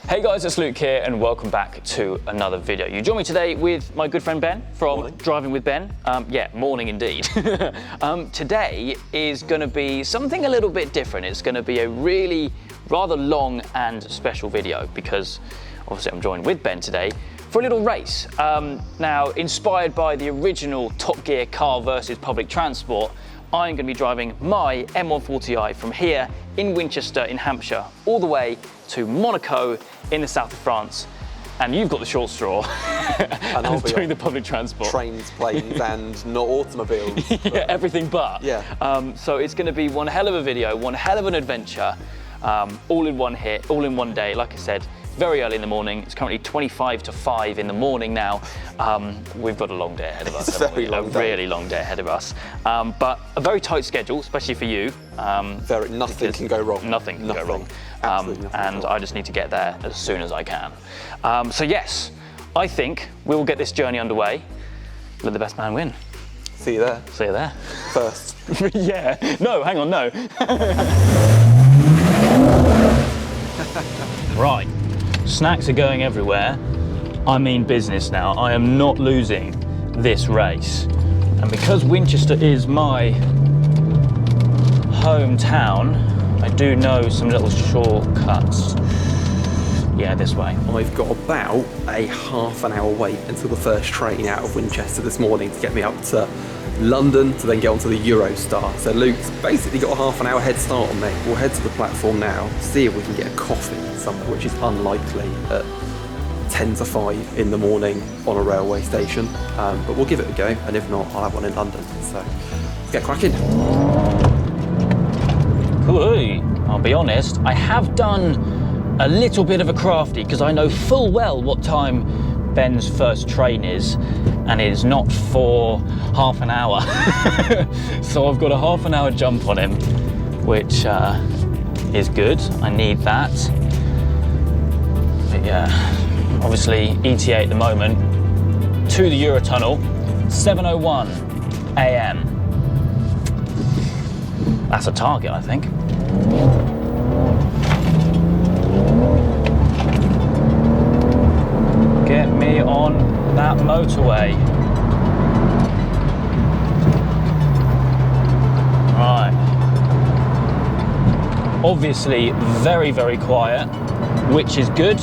Hey guys, it's Luke here and welcome back to another video. You join me today with my good friend Ben from Morning. Driving with Ben. Yeah, morning indeed. Today is going to be something a little bit different. It's going to be a really rather long and special video because obviously I'm joined with Ben today for a little race. Now, inspired by the original Top Gear car versus public transport, I'm going to be driving my M140i from here in Winchester in Hampshire all the way to Monaco in the south of France, and you've got the short straw and I'll be doing the public transport. Trains, planes, and not automobiles. Yeah, everything but. Yeah. So it's going to be one hell of a video, one hell of an adventure, all in one hit, all in one day. Like I said, very early in the morning. It's currently 25 to 5 in the morning now. We've got a long day ahead of us. It's a very long day. Really long day ahead of us. But a very tight schedule, especially for you. Nothing can go wrong. Nothing can go wrong. Absolutely nothing and I just need to get there as soon as I can. So yes, I think we will get this journey underway. Let the best man win. See you there. See you there. First. Yeah. No, hang on, no. Right. Snacks are going everywhere. I mean business now. I am not losing this race. And because Winchester is my hometown, I do know some little shortcuts. Yeah, this way. I've got about a half an hour wait until the first train out of Winchester this morning to get me up to London to then get onto the Eurostar. So Luke's basically got a half an hour head start on me. We'll head to the platform now, see if we can get a coffee somewhere, which is unlikely at 10 to 5 in the morning on a railway station. But we'll give it a go, and if not, I'll have one in London. So let's get cracking. Ooh, I'll be honest, I have done a little bit of a crafty because I know full well what time Ben's first train is, and it is not for half an hour. So I've got a half an hour jump on him, which is good. I need that. But yeah, obviously ETA at the moment to the Eurotunnel, 7:01 AM. That's a target, I think. Get me on that motorway. Right. Obviously very, very quiet, which is good.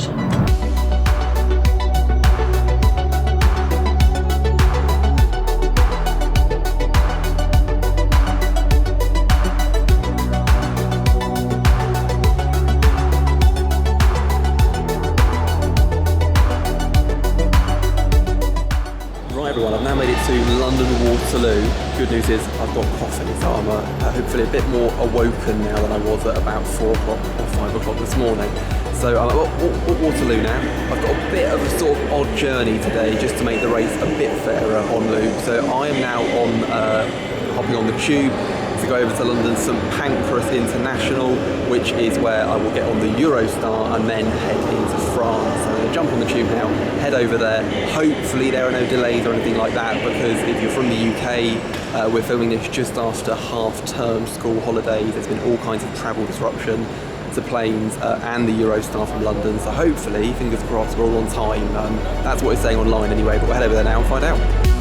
Everyone, I've now made it to London Waterloo. Good news is I've got coffee, so I'm hopefully a bit more awoken now than I was at about 4 o'clock or 5 o'clock this morning. So I'm at Waterloo now. I've got a bit of a sort of odd journey today just to make the race a bit fairer on Luke. So I am now hopping on the tube to go over to London St Pancras International, which is where I will get on the Eurostar and then head into France. So I'm going to jump on the tube now, head over there. Hopefully there are no delays or anything like that, because if you're from the UK, we're filming this just after half-term school holidays. There's been all kinds of travel disruption to planes and the Eurostar from London. So hopefully, fingers crossed, we're all on time. That's what it's saying online anyway, but we'll head over there now and find out.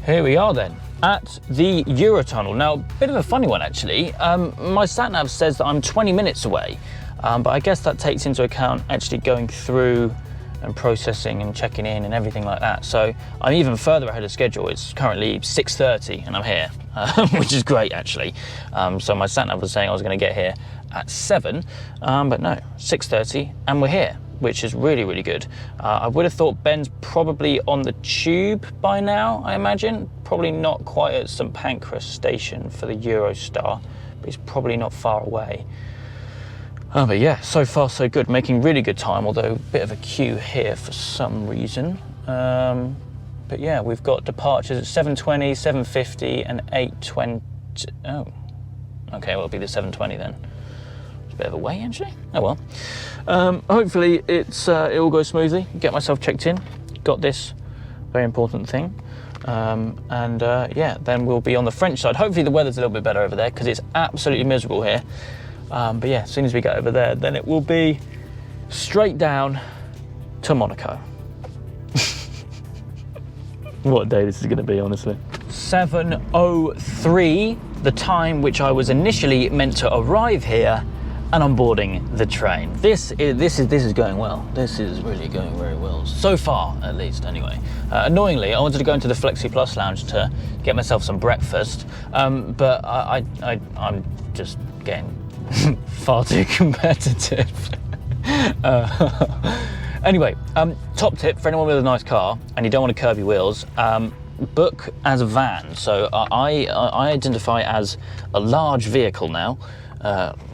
Here we are then, at the Eurotunnel. Now, a bit of a funny one actually. My sat-nav says that I'm 20 minutes away, but I guess that takes into account actually going through and processing and checking in and everything like that. So I'm even further ahead of schedule. It's currently 6:30 and I'm here, which is great actually. So my sat-nav was saying I was gonna get here at 7, but no, 6:30 and we're here, which is really, really good. I would have thought Ben's probably on the tube by now, I imagine. Probably not quite at St Pancras station for the Eurostar, but he's probably not far away. But yeah, so far so good, making really good time, although a bit of a queue here for some reason. But yeah, we've got departures at 7:20, 7:50 and 8:20. Oh, okay, well it'll be the 7:20 then. It's a bit of a way, actually. Oh well. Hopefully it all goes smoothly. Get myself checked in. Got this very important thing. Yeah, then we'll be on the French side. Hopefully the weather's a little bit better over there because it's absolutely miserable here. But yeah, as soon as we get over there, then it will be straight down to Monaco. What a day this is going to be, honestly. 7:03, the time which I was initially meant to arrive here, and I'm boarding the train. This is going well. This is really going very well so far, at least. Anyway, annoyingly, I wanted to go into the Flexi Plus lounge to get myself some breakfast, but I'm just getting far too competitive. Anyway, top tip for anyone with a nice car and you don't want to curb your wheels, book as a van. So I identify as a large vehicle now.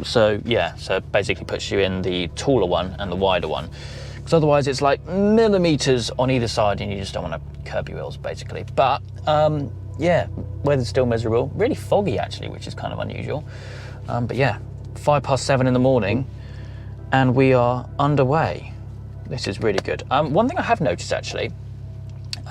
So yeah, so basically puts you in the taller one and the wider one. Because otherwise it's like millimeters on either side and you just don't want to curb your wheels basically. But yeah, weather's still miserable. Really foggy actually, which is kind of unusual. But yeah, 7:05 in the morning and we are underway. This is really good. One thing I have noticed actually,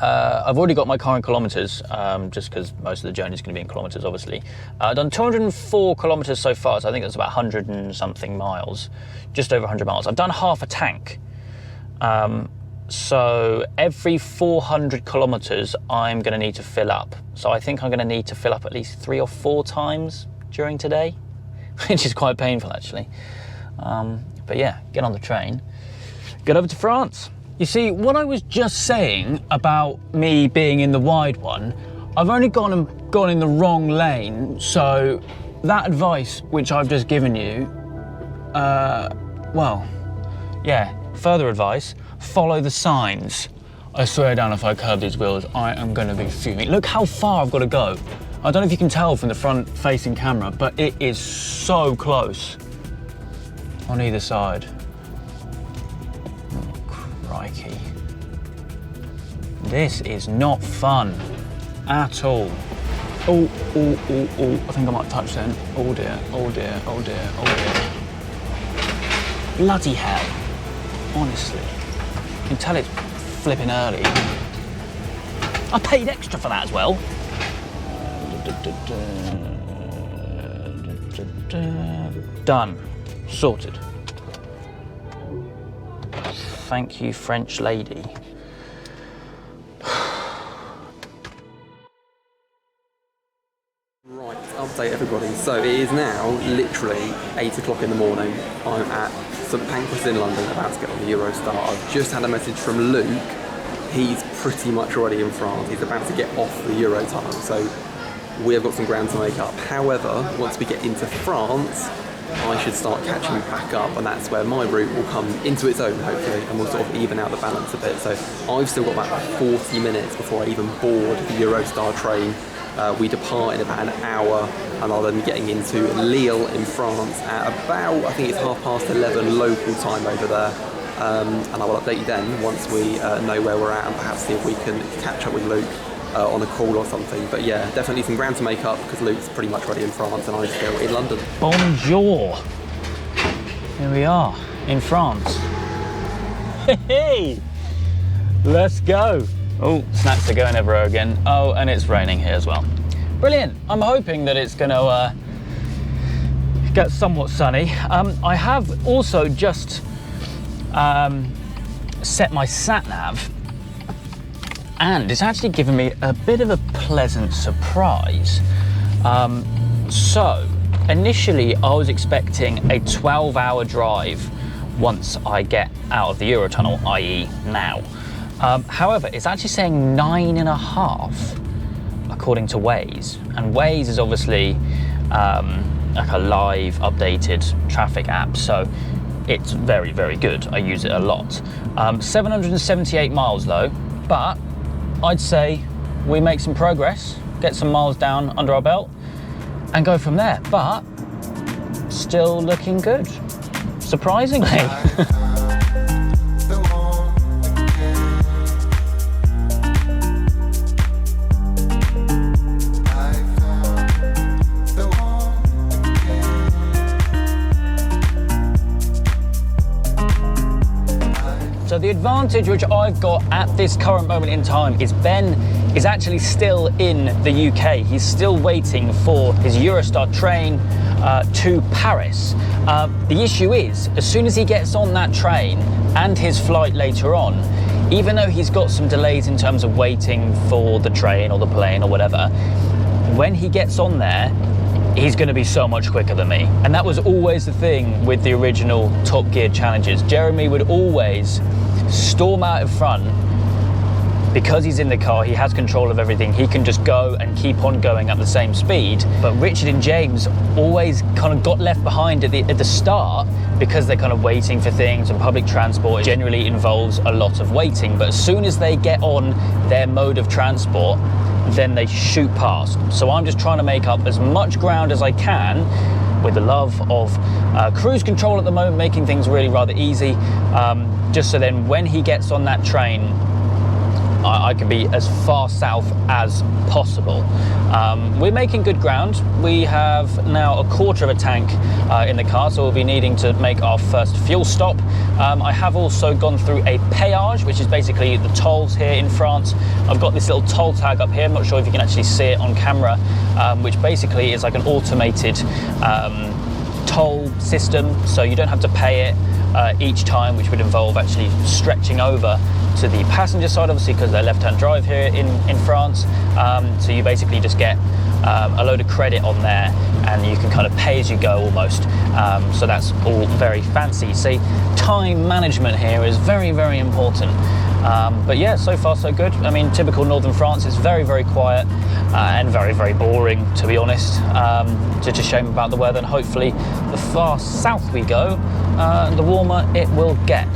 I've already got my car in kilometers, just because most of the journey is going to be in kilometers, obviously. I've done 204 kilometers so far, so I think that's about 100 and something miles, just over 100 miles. I've done half a tank. So every 400 kilometers, I'm going to need to fill up. So I think I'm going to need to fill up at least 3 or 4 times during today, which is quite painful actually. But yeah, get on the train. Get over to France. You see, what I was just saying about me being in the wide one, I've only gone in the wrong lane, so that advice which I've just given you, well, yeah, further advice, follow the signs. I swear down, if I curb these wheels, I am going to be fuming. Look how far I've got to go. I don't know if you can tell from the front-facing camera, but it is so close on either side. Crikey. This is not fun at all. Oh, I think I might touch then. Oh dear, oh dear, oh dear, oh dear. Bloody hell. Honestly. You can tell it's flipping early. I paid extra for that as well. Done. Sorted. Thank you, French lady. Right, update everybody. So it is now literally 8 o'clock in the morning. I'm at St Pancras in London, about to get on the Eurostar. I've just had a message from Luke. He's pretty much already in France. He's about to get off the Eurotunnel, so we have got some ground to make up. However, once we get into France, I should start catching back up, and that's where my route will come into its own, hopefully, and we'll sort of even out the balance a bit. So I've still got about 40 minutes before I even board the Eurostar train. We depart in about an hour, and I'll then be getting into Lille in France at about, I think it's 11:30 local time over there. And I will update you then once we know where we're at, and perhaps see if we can catch up with Luke on a call or something. But yeah, definitely some ground to make up because Luke's pretty much already in France and I'm still in London. Bonjour. Here we are in France. Hey, let's go. Oh, snacks are going everywhere again. Oh, and it's raining here as well. Brilliant. I'm hoping that it's going to get somewhat sunny. I have also just set my sat-nav, and it's actually given me a bit of a pleasant surprise. So initially I was expecting a 12-hour drive once I get out of the Eurotunnel, i.e. now. However, it's actually saying 9.5 according to Waze, and Waze is obviously like a live updated traffic app, so it's very, very good. I use it a lot. 778 miles though, but I'd say we make some progress, get some miles down under our belt and go from there, but still looking good, surprisingly. advantage which I've got at this current moment in time is Ben is actually still in the UK. He's still waiting for his Eurostar train to Paris. The issue is, as soon as he gets on that train and his flight later on, even though he's got some delays in terms of waiting for the train or the plane or whatever, when he gets on there, he's going to be so much quicker than me. And that was always the thing with the original Top Gear challenges. Jeremy would always storm out in front. Because he's in the car, he has control of everything. He can just go and keep on going at the same speed. But Richard and James always kind of got left behind at the start because they're kind of waiting for things, and public transport generally involves a lot of waiting. But as soon as they get on their mode of transport, then they shoot past. So I'm just trying to make up as much ground as I can with the love of cruise control at the moment, making things really rather easy, just so then when he gets on that train, I can be as far south as possible. We're making good ground. We have now a quarter of a tank in the car, so we'll be needing to make our first fuel stop. I have also gone through a péage, which is basically the tolls here in France. I've got this little toll tag up here. I'm not sure if you can actually see it on camera, which basically is like an automated toll system, so you don't have to pay it each time, which would involve actually stretching over to the passenger side, obviously, because they're left-hand drive here in France. So you basically just get a load of credit on there, and you can kind of pay as you go almost. So that's all very fancy. See, time management here is very, very important. But yeah, so far so good. I mean, typical northern France is very, very quiet and very, very boring, to be honest. Just a shame about the weather, and hopefully the far south we go, the warmer it will get.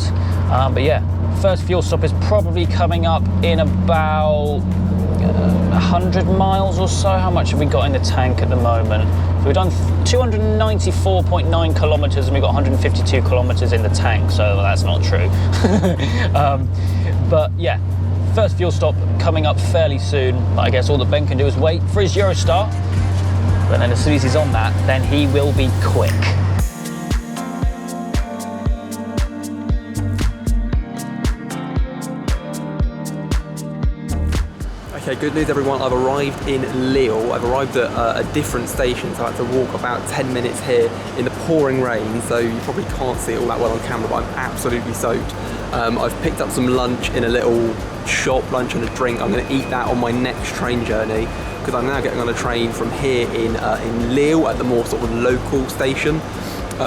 But yeah, first fuel stop is probably coming up in about 100 miles or so. How much have we got in the tank at the moment? So we've done 294.9 kilometers and we've got 152 kilometers in the tank, so that's not true. But yeah, first fuel stop coming up fairly soon. I guess all that Ben can do is wait for his Eurostar, but then as soon as he's on that, then he will be quick. Okay, good news everyone, I've arrived in Lille. I've arrived at a different station, so I had to walk about 10 minutes here in the pouring rain, so you probably can't see it all that well on camera, but I'm absolutely soaked. I've picked up some lunch in a little shop, lunch and a drink. I'm going to eat that on my next train journey, because I'm now getting on a train from here in Lille at the more sort of local station,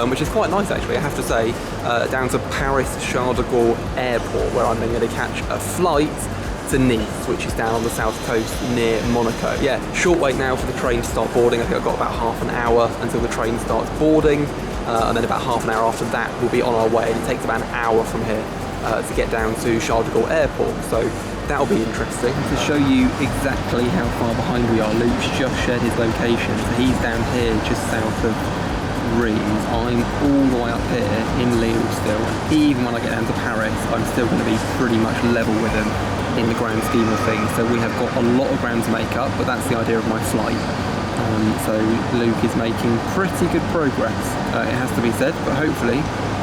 which is quite nice actually, I have to say, down to Paris Charles de Gaulle Airport, where I'm then going to catch a flight to Nice, which is down on the south coast near Monaco. Yeah, short wait now for the train to start boarding. I think I've got about half an hour until the train starts boarding, and then about half an hour after that we'll be on our way, and it takes about an hour from here to get down to Charles de Gaulle Airport, so that'll be interesting. To show you exactly how far behind we are, Luke's just shared his location, so he's down here just south of Reims. I'm all the way up here in Lille still, and even when I get down to Paris, I'm still going to be pretty much level with him in the grand scheme of things. So we have got a lot of ground to make up, but that's the idea of my flight. So Luke is making pretty good progress, it has to be said, but hopefully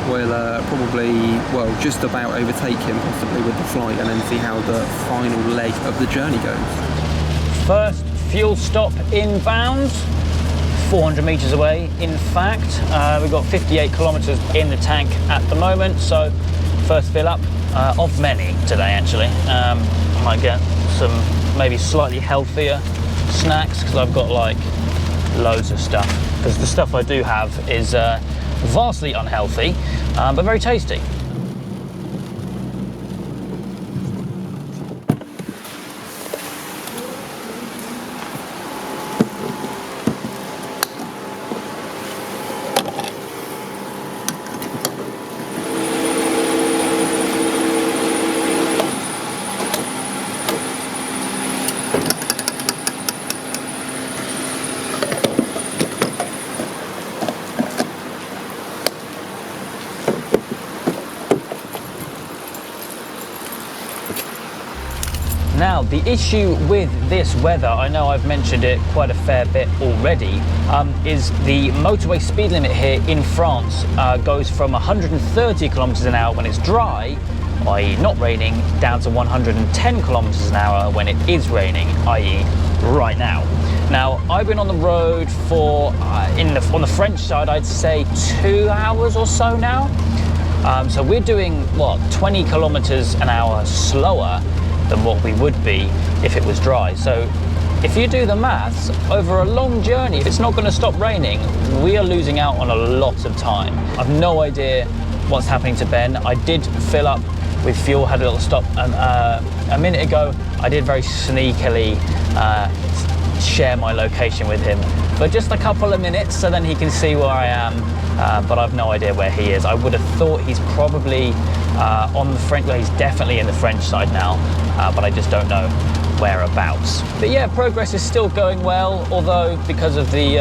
we'll probably, well, just about overtake him possibly with the flight, and then see how the final leg of the journey goes. First fuel stop inbound, 400 meters away in fact. We've got 58 kilometers in the tank at the moment, so first fill up of many today actually. I might get some maybe slightly healthier snacks, because I've got like loads of stuff, because the stuff I do have is vastly unhealthy, but very tasty. Now, the issue with this weather, I know I've mentioned it quite a fair bit already, is the motorway speed limit here in France goes from 130 kilometers an hour when it's dry, i.e. not raining, down to 110 kilometers an hour when it is raining, i.e. right now. Now, I've been on the road for, on the French side, I'd say 2 hours or so now. So we're doing, what, 20 kilometers an hour slower than what we would be if it was dry. So if you do the maths, over a long journey, if it's not going to stop raining, we are losing out on a lot of time. I've no idea what's happening to Ben. I did fill up with fuel, had a little stop a minute ago. I did very sneakily share my location with him for just a couple of minutes so then he can see where I am, but I've no idea where he is. I would have thought he's probably on the French, well, he's definitely in the French side now, but I just don't know whereabouts. But yeah, progress is still going well, although because of the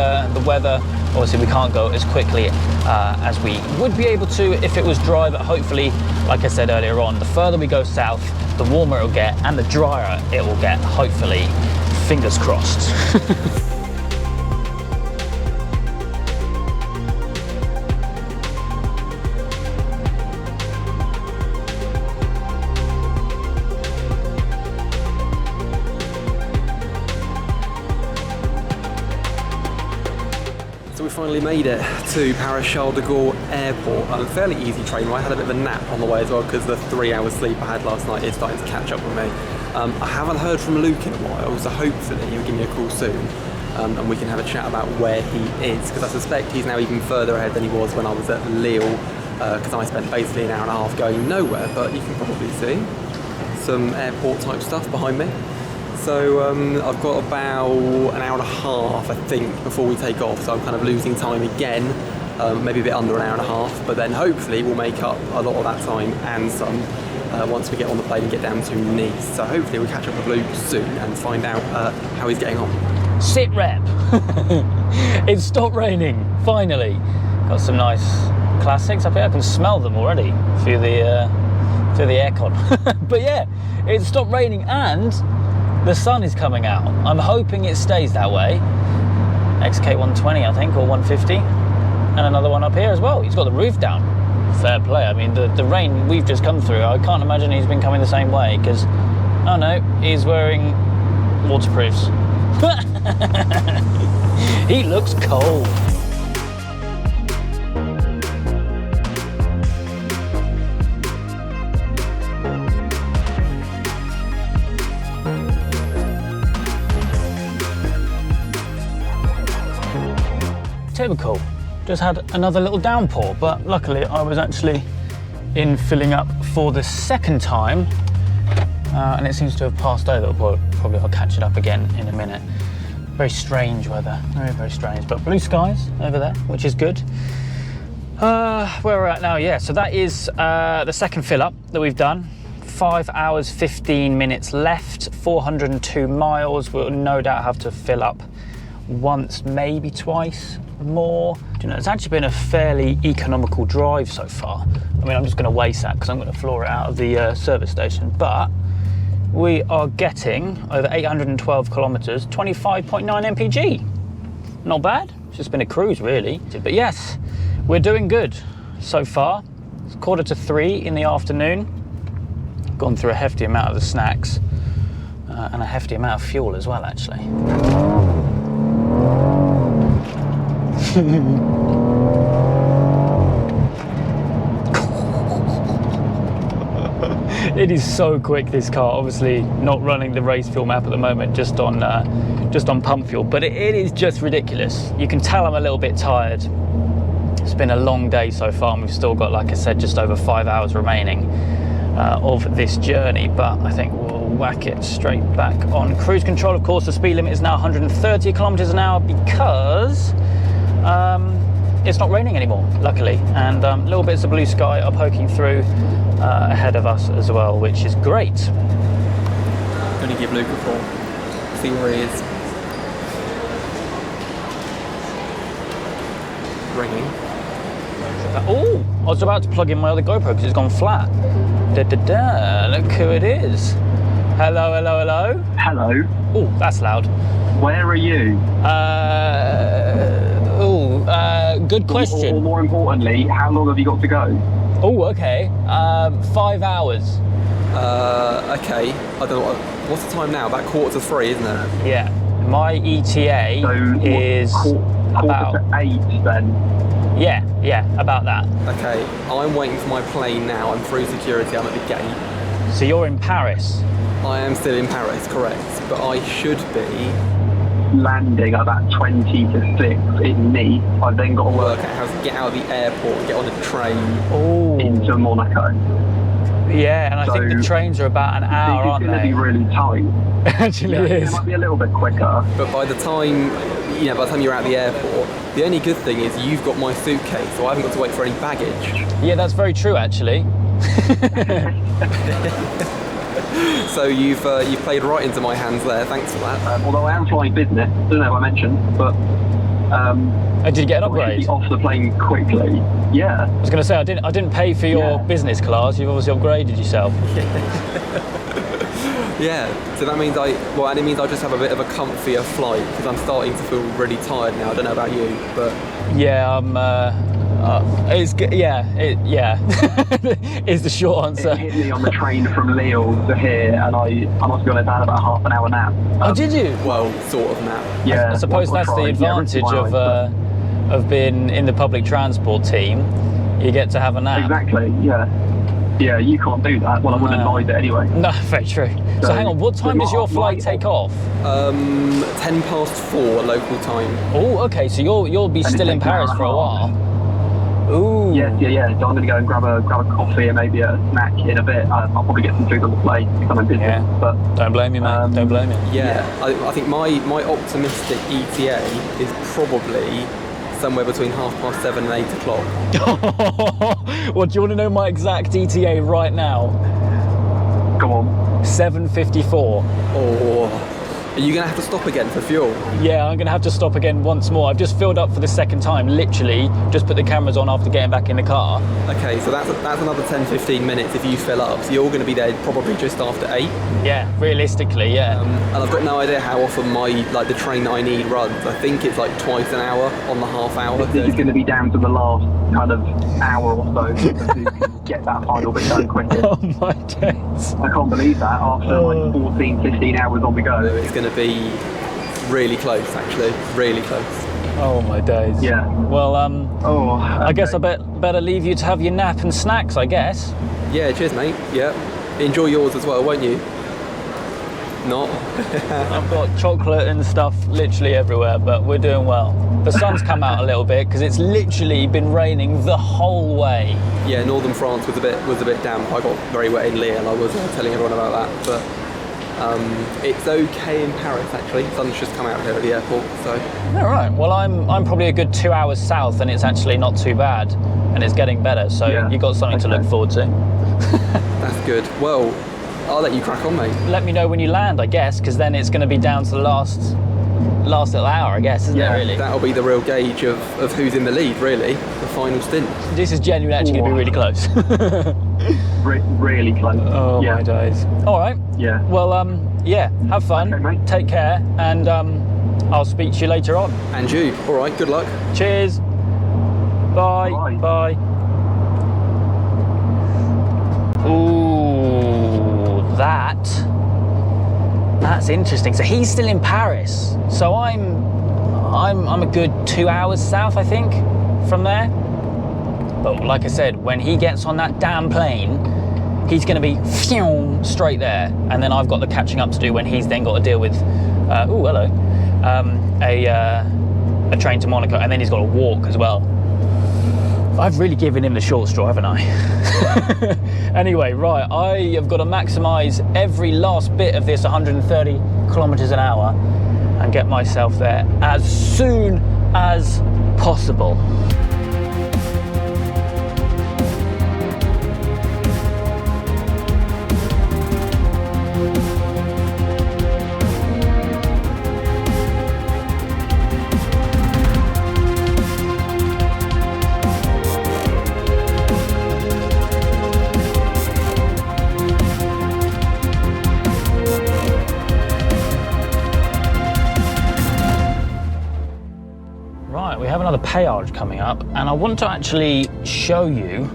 weather, obviously we can't go as quickly as we would be able to if it was dry, but hopefully, like I said earlier on, the further we go south, the warmer it'll get and the drier it will get, hopefully. Fingers crossed. So we finally made it to Paris Charles de Gaulle Airport. A fairly easy train ride. I had a bit of a nap on the way as well because the 3 hours sleep I had last night is starting to catch up with me. I haven't heard from Luke in a while, so hopefully he'll give me a call soon and we can have a chat about where he is, because I suspect he's now even further ahead than he was when I was at Lille, because I spent basically an hour and a half going nowhere, but you can probably see some airport type stuff behind me. So I've got about an hour and a half, I think, before we take off, so I'm kind of losing time again, maybe a bit under an hour and a half, but then hopefully we'll make up a lot of that time and some once we get on the plane and get down to Nice. So hopefully we'll catch up with Luke soon and find out how he's getting on. Sit rep. It stopped raining, finally. Got some nice classics. I think I can smell them already through the aircon. But yeah, it stopped raining and the sun is coming out. I'm hoping it stays that way. XK120, I think, or 150. And another one up here as well. He's got the roof down. Fair play. I mean, the rain we've just come through, I can't imagine he's been coming the same way, because, oh no, he's wearing waterproofs. He looks cold. Typical. Just had another little downpour, but luckily I was actually in filling up for the second time, and it seems to have passed over. Probably I'll catch it up again in a minute. Very strange weather, very, very strange, but blue skies over there, which is good. Where we're at now, yeah, so that is the second fill up that we've done. 5 hours, 15 minutes left, 402 miles. We'll no doubt have to fill up once, maybe twice more. You know, it's actually been a fairly economical drive so far. I mean, I'm just going to waste that because I'm going to floor it out of the service station, but we are getting over 812 kilometers, 25.9 mpg. Not bad. It's just been a cruise, really. But yes, we're doing good so far. It's 2:45 in the afternoon. Gone through a hefty amount of the snacks and a hefty amount of fuel as well, actually. It is so quick, this car. Obviously not running the race fuel map at the moment, just on pump fuel, but it is just ridiculous. You can tell I'm a little bit tired. It's been a long day so far, and we've still got, like I said, just over 5 hours remaining of this journey, but I think we'll whack it straight back on cruise control. Of course, the speed limit is now 130 kilometers an hour because it's not raining anymore, luckily, and little bits of blue sky are poking through ahead of us as well, which is great. I'm going to give Luke a call, see where he is. Ringing. Oh, I was about to plug in my other GoPro because it's gone flat. Look who it is. Hello, hello, hello. Hello. Oh, that's loud. Where are you? Good question. Or more importantly, how long have you got to go? Oh, okay. 5 hours. Okay. I don't know. What's the time now? About 2:45, isn't it? Yeah. My ETA is about 8 then. Yeah, about that. Okay. I'm waiting for my plane now. I'm through security. I'm at the gate. So you're in Paris. I am still in Paris, correct? But I should be Landing at about 20 to 6 in Nice. I've then got to work out how to get out of the airport and get on a train. Oh. into Monaco. Yeah, and I think the trains are about an hour, aren't they? It's going to be really tight. Actually, it is. It might be a little bit quicker. But by the time you're at the airport, the only good thing is you've got my suitcase, so I haven't got to wait for any baggage. Yeah, that's very true, actually. So you've played right into my hands there. Thanks for that. Although I am flying business, I don't know if I mentioned, but did you get an upgrade? Off the plane quickly. Yeah. I was going to say I didn't pay for your business class. You've obviously upgraded yourself. Yeah. So that means I just have a bit of a comfier flight because I'm starting to feel really tired now. I don't know about you, but yeah, it's is the short answer. It hit me on the train from Lille to here, and I must be honest, I had about half an hour nap. Oh, did you? Well, sort of nap. Yeah. I suppose that's the advantage of being in the public transport team. You get to have a nap. Exactly. Yeah. Yeah, you can't do that. Well, I wouldn't advise it anyway. No, very true. So hang on, what time does your flight take off? 4:10 local time. Oh, okay. So you'll be still in Paris for a while. Ooh. Yeah. So I'm going to go and grab a coffee and maybe a snack in a bit. I'll probably get some food on the plane because I'm busy. Yeah. But don't blame you, mate. Don't blame you. Yeah. I think my optimistic ETA is probably somewhere between 7:30 and 8 o'clock. Well, do you want to know my exact ETA right now? Go on. 7:54. Oh. Are you going to have to stop again for fuel? Yeah, I'm going to have to stop again once more. I've just filled up for the second time, literally just put the cameras on after getting back in the car. Okay, so that's another 10-15 minutes if you fill up. So you're going to be there probably just after 8. Yeah, realistically, yeah. And I've got no idea how often the train I need runs. I think it's like twice an hour on the half hour. This is going to be down to the last kind of hour or so to get that final bit done quickly. Oh my days. I can't believe that after like 14, 15 hours on the go. It's going to be really close, actually. Really close. Oh my days. Yeah. Well, okay. I guess I better leave you to have your nap and snacks, I guess. Yeah, cheers, mate. Yeah. Enjoy yours as well, won't you? Not? I've got chocolate and stuff literally everywhere, but we're doing well. The sun's come out a little bit because it's literally been raining the whole way. Yeah, northern France was a bit damp. I got very wet in Lille. I was telling everyone about that, but it's okay in Paris actually. Sun's just come out here at the airport, so. All right. Well, I'm probably a good 2 hours south, and it's actually not too bad, and it's getting better. So you've got something to look forward to. That's good. Well, I'll let you crack on, mate. Let me know when you land, I guess, because then it's going to be down to the last little hour, I guess, isn't it, really? That'll be the real gauge of who's in the lead, really, the final stint. This is genuinely actually going to be really close. Really close. Oh, my days. All right. Yeah. Well, have fun. Okay, mate. Take care, and I'll speak to you later on. And you. All right, good luck. Cheers. Bye. Bye. Bye. Ooh, that's interesting. So he's still in Paris. So I'm a good 2 hours south, I think, from there. But like I said, when he gets on that damn plane, he's going to be straight there, and then I've got the catching up to do when he's then got to deal with a train to Monaco, and then he's got to walk as well. I've really given him the short straw, haven't I? Anyway, right, I have got to maximise every last bit of this 130 kilometres an hour and get myself there as soon as possible. Right, we have another péage coming up, and I want to actually show you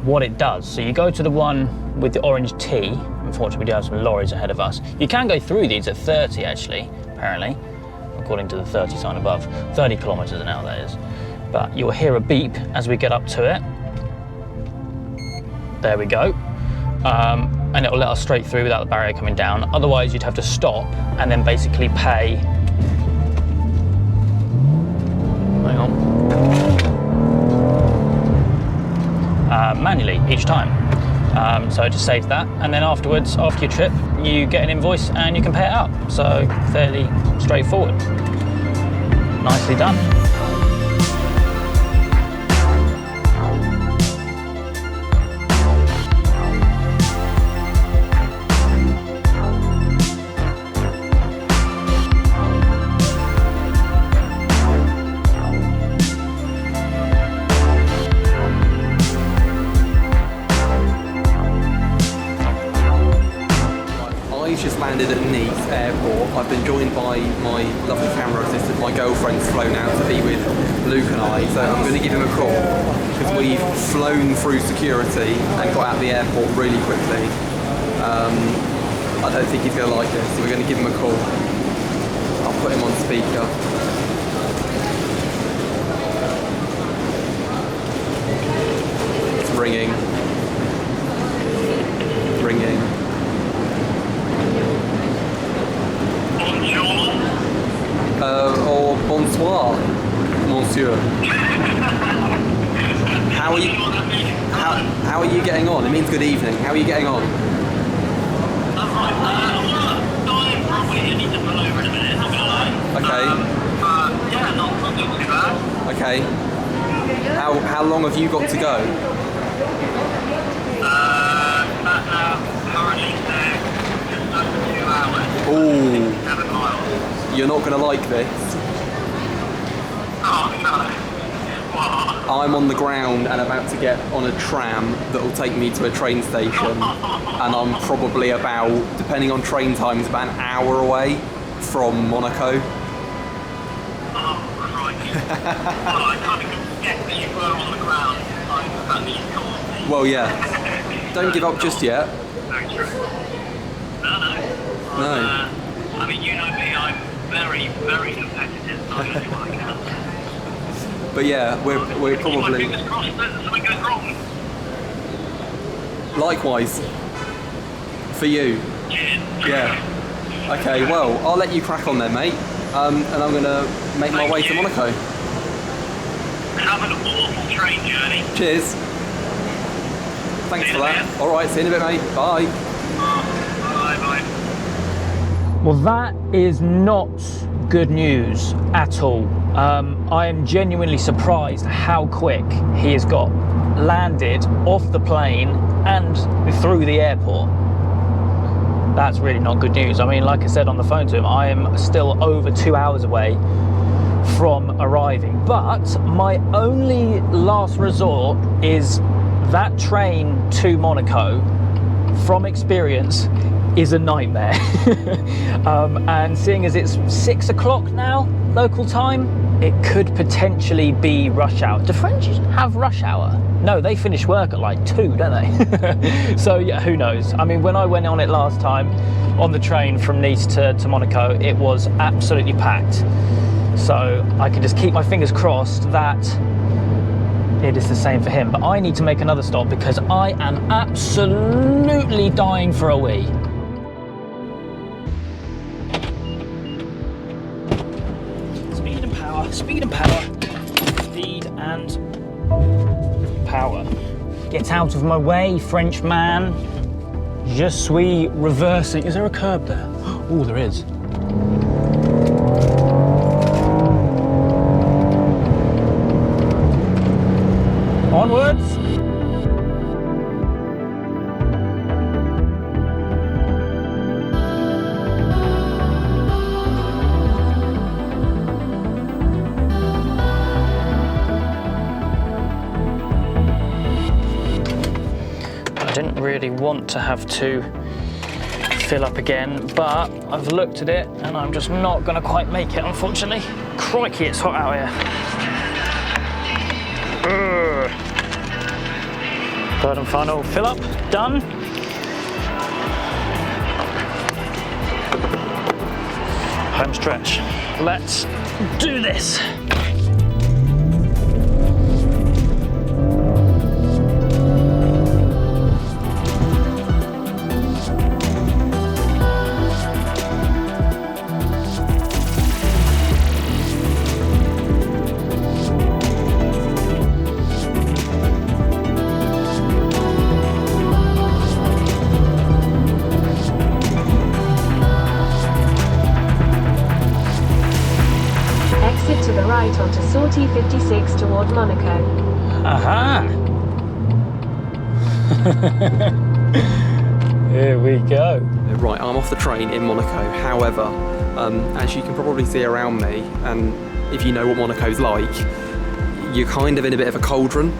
what it does. So you go to the one with the orange T. Unfortunately, we do have some lorries ahead of us. You can go through these at 30 actually, apparently, according to the 30 sign above. 30 kilometers an hour, that is. But you'll hear a beep as we get up to it. There we go. And it'll let us straight through without the barrier coming down. Otherwise, you'd have to stop and then basically pay. Hang on. Manually each time. So just saves that. And then afterwards, after your trip, you get an invoice and you can pay it out. So fairly straightforward. Nicely done. Landed at Nice airport. I've been joined by my lovely camera assistant. My girlfriend's flown out to be with Luke and I, so I'm going to give him a call because we've flown through security and got out of the airport really quickly. I don't think he's going to like this, so we're going to give him a call. I'll put him on speaker. It's ringing. Ringing. Or bonsoir, monsieur. How are you? How are you getting on? It means good evening. How are you getting on? Okay. Yeah, not too bad. Okay. How long have you got to go? Currently just over 2 hours. Ooh. 7 miles. You're not going to like this. Oh no. What? I'm on the ground and about to get on a tram that will take me to a train station, and I'm probably about, depending on train times, about an hour away from Monaco. Oh, crikey. Well, I can't even get that you were on the ground. That means you called me. Well, yeah. Don't give up just yet. Very true. No. No. I mean, you know me, I'm very, very competitive, so I do what I can. But yeah, we're Keep my probably... fingers crossed that something goes wrong. Likewise. For you. Cheers. Yeah. Okay, well, I'll let you crack on then, mate. And I'm going to make my way to Monaco. Have an awful train journey. Cheers. Thanks See for you that. later. All right, see you in a bit, mate. Bye. Bye. Well, that is not good news at all. I am genuinely surprised how quick he has got landed off the plane and through the airport. That's really not good news. I mean, like I said on the phone to him, I am still over 2 hours away from arriving. But my only last resort is that train to Monaco, from experience, is a nightmare. And seeing as it's 6 o'clock now, local time, it could potentially be rush hour. Do French have rush hour? No, they finish work at like 2, don't they? So yeah, who knows? I mean, when I went on it last time, on the train from Nice to Monaco, it was absolutely packed. So I can just keep my fingers crossed that it is the same for him. But I need to make another stop because I am absolutely dying for a wee. Speed and power, speed and power, speed and power. Get out of my way, French man. Je suis reversing. Is there a curb there? Oh, there is. Onwards. I didn't really want to have to fill up again, but I've looked at it and I'm just not going to quite make it, unfortunately. Crikey, it's hot out here. Ugh. Third and final fill up, done. Home stretch. Let's do this. To the right onto Sortie 56 toward Monaco. Aha! Here we go. Right, I'm off the train in Monaco. However, as you can probably see around me, and if you know what Monaco's like, you're kind of in a bit of a cauldron.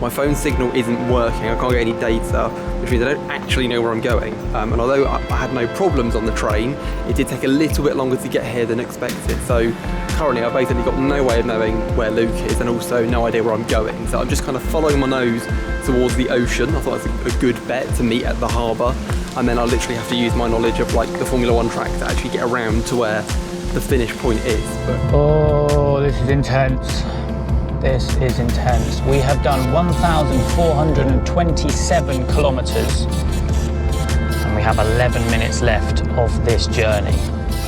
My phone signal isn't working, I can't get any data, which means I don't actually know where I'm going. And although I had no problems on the train, it did take a little bit longer to get here than expected. So currently I've basically got no way of knowing where Luke is and also no idea where I'm going. So I'm just kind of following my nose towards the ocean. I thought it was a good bet to meet at the harbour. And then I literally have to use my knowledge of like the Formula 1 track to actually get around to where the finish point is. But oh, this is intense. This is intense. We have done 1,427 kilometres and we have 11 minutes left of this journey.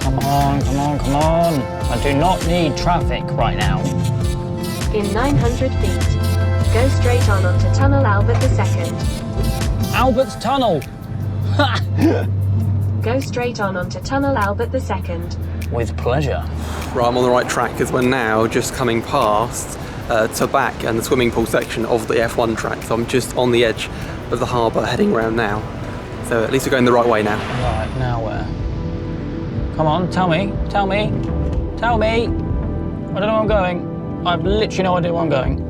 Come on, come on, come on. I do not need traffic right now. In 900 feet, go straight on onto Tunnel Albert II. Albert's Tunnel. Go straight on onto Tunnel Albert II. With pleasure. right, I'm on the right track because we're now just coming past Tabac and the swimming pool section of the F1 track. So I'm just on the edge of the harbour heading round now. So at least we're going the right way now. Right, now where? Come on, tell me, tell me, tell me. I don't know where I'm going. I've literally no idea where I'm going.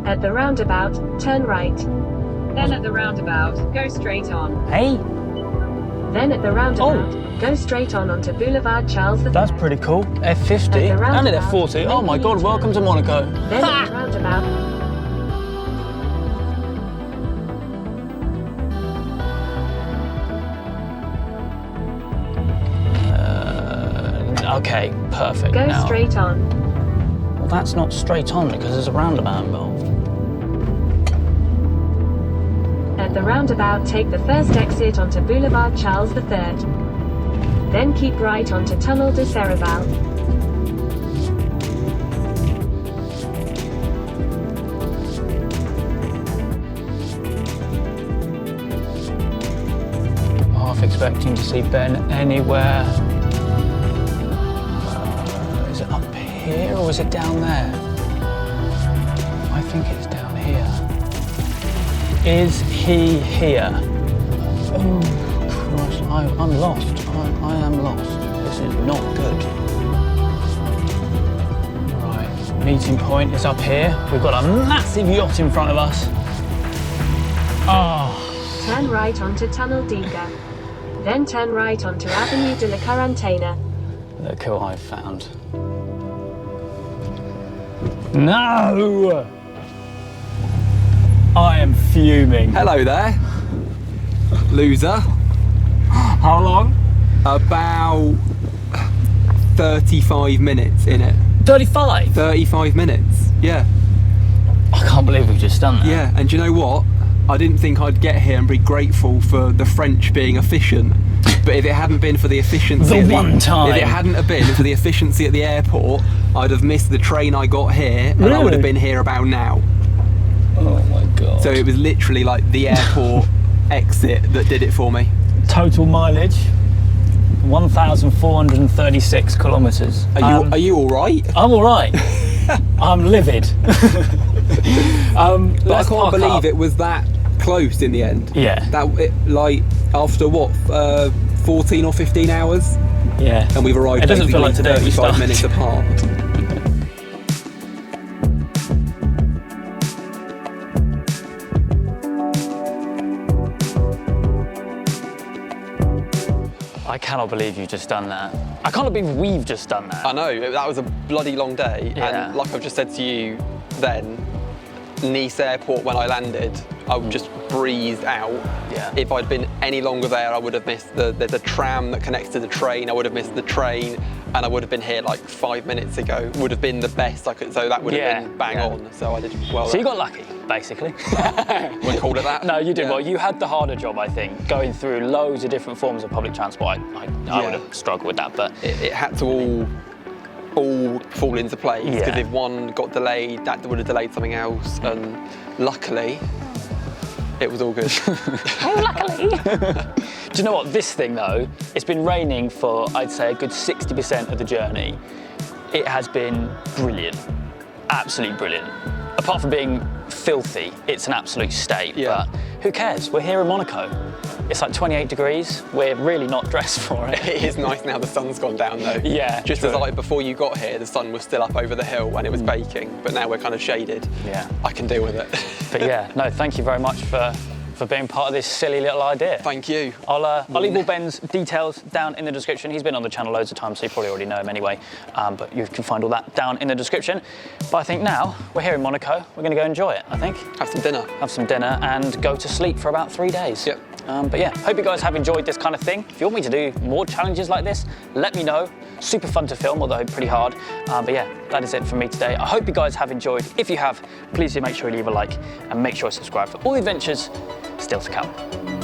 At the roundabout, turn right. Then at the roundabout, go straight on. Hey, Then at the roundabout, go straight on onto Boulevard Charles III. that's pretty cool. F50 At the and an roundabout, F40. Oh my God, welcome to Monaco. Then at the roundabout, Okay, perfect. go now. straight on. Well, that's not straight on because there's a roundabout involved. At the roundabout, take the first exit onto Boulevard Charles III. Then keep right onto Tunnel de Serval. Half expecting to see Ben anywhere. Is it up here or is it down there? I think it's down here. Is he here? Oh, Christ, I'm lost. I am lost. This is not good. Right, meeting point is up here. We've got a massive yacht in front of us. Oh, Turn right onto Tunnel Diga. Then turn right onto Avenue de la Quarantaine. look who I've found. No! I am fuming. Hello there, loser. How long? About 35 minutes in it. 35? 35 minutes, yeah. I can't believe we've just done that. Yeah, and do you know what? I didn't think I'd get here and be grateful for the French being efficient. But if it hadn't been for the efficiency... The one time. If it hadn't have been for the efficiency at the airport, I'd have missed the train I got here and I would have been here about now. Oh my God. So it was literally like the airport exit that did it for me. Total mileage, 1,436 kilometres. Are you all right? I'm all right. I'm livid. But I can't believe it was that close in the end. Yeah. Like after what, 14 or 15 hours, Yeah. and we've arrived It doesn't feel basically like today we 35 started. minutes apart. I cannot believe you've just done that. I can't believe we've just done that. I know, that was a bloody long day. Yeah. And like I've just said to you then, Nice airport when I landed, I just breezed out. Yeah. If I'd been any longer there, I would have missed there's a tram that connects to the train, I would have missed the train, and I would have been here like 5 minutes ago. Would have been the best I could, so that would have been bang on. So I did well. So you got lucky, basically. Wouldn't call it that. No, you did well. You had the harder job, I think, going through loads of different forms of public transport. I would have struggled with that, but it had to all fall into place, because Yeah. if one got delayed, that would have delayed something else, and luckily it was all good. luckily. Do you know what? This thing though, it's been raining for, I'd say, a good 60% of the journey. It has been brilliant, absolutely brilliant. Apart from being filthy, it's an absolute state, Yeah. but who cares? We're here in Monaco. It's like 28 degrees. We're really not dressed for it. It is nice now the sun's gone down though. Yeah, Just true. as like before you got here, the sun was still up over the hill and it was baking, but now we're kind of shaded. Yeah. I can deal with it. But yeah, no, thank you very much for being part of this silly little idea. Thank you. I'll leave all Ben's details down in the description. He's been on the channel loads of times, so you probably already know him anyway. But you can find all that down in the description. But I think now we're here in Monaco. We're going to go enjoy it, I think. Have some dinner. Have some dinner and go to sleep for about 3 days. Yep. But yeah, hope you guys have enjoyed this kind of thing. If you want me to do more challenges like this, let me know. Super fun to film, although pretty hard. But yeah, that is it from me today. I hope you guys have enjoyed. If you have, please do make sure you leave a like and make sure to subscribe for all the adventures still to come.